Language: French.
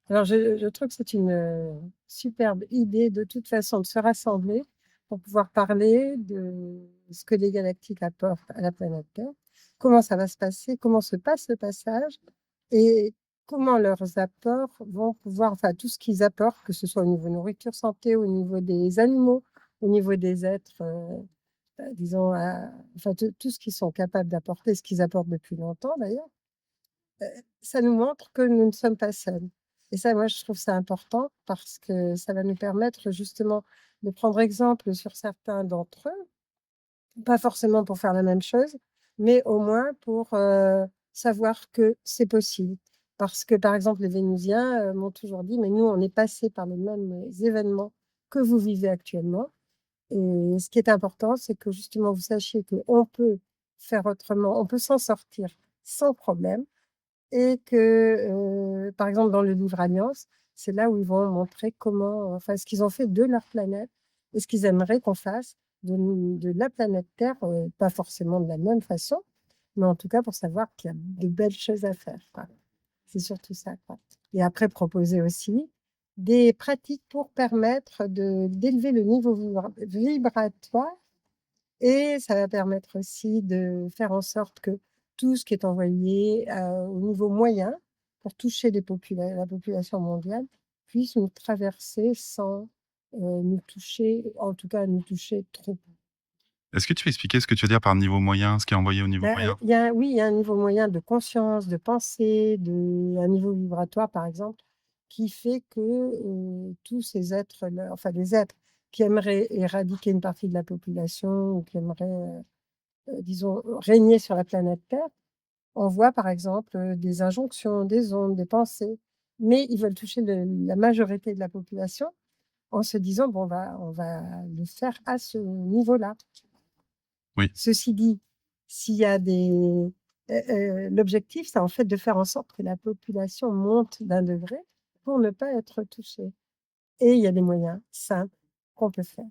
Alors je trouve que c'est une, superbe idée de toute façon de se rassembler pour pouvoir parler de ce que les galactiques apportent à la planète Terre, comment ça va se passer, comment se passe le passage et comment leurs apports vont pouvoir enfin tout ce qu'ils apportent, que ce soit au niveau nourriture, santé, au niveau des animaux, au niveau des êtres, disons, enfin tout ce qu'ils sont capables d'apporter, ce qu'ils apportent depuis longtemps d'ailleurs. Heu, Ça nous montre que nous ne sommes pas seuls et ça, moi, je trouve ça important parce que ça va nous permettre justement de prendre exemple sur certains d'entre eux, pas forcément pour faire la même chose, mais au moins pour, savoir que c'est possible. Parce que, par exemple, les Vénusiens, m'ont toujours dit: «Mais nous, on est passés par les mêmes événements que vous vivez actuellement et ce qui est important, c'est que justement vous sachiez qu'on peut faire autrement, on peut s'en sortir sans problème» et que, par exemple, dans le livre Alliance, c'est là où ils vont montrer comment, enfin, ce qu'ils ont fait de leur planète et ce qu'ils aimeraient qu'on fasse de la planète Terre, pas forcément de la même façon, mais en tout cas pour savoir qu'il y a de belles choses à faire, quoi. C'est surtout ça, quoi. Et après proposer aussi des pratiques pour permettre d'élever le niveau vibratoire et ça va permettre aussi de faire en sorte que tout ce qui est envoyé, au niveau moyen, pour toucher la population mondiale, puisse nous traverser sans, nous toucher, en tout cas nous toucher trop. Est-ce que tu peux expliquer ce que tu veux dire par niveau moyen, ce qui est envoyé au niveau Bah, moyen? oui, il y a un niveau moyen de conscience, de pensée, un niveau vibratoire, par exemple, qui fait que, tous ces êtres-là, enfin les êtres qui aimeraient éradiquer une partie de la population ou qui aimeraient, disons, régner sur la planète Terre, on voit par exemple, des injonctions, des ondes, des pensées, mais ils veulent toucher la majorité de la population en se disant: «Bon, on va le faire à ce niveau-là». Oui. Ceci dit, s'il y a l'objectif, c'est en fait de faire en sorte que la population monte d'un degré pour ne pas être touchée et il y a des moyens simples qu'on peut faire.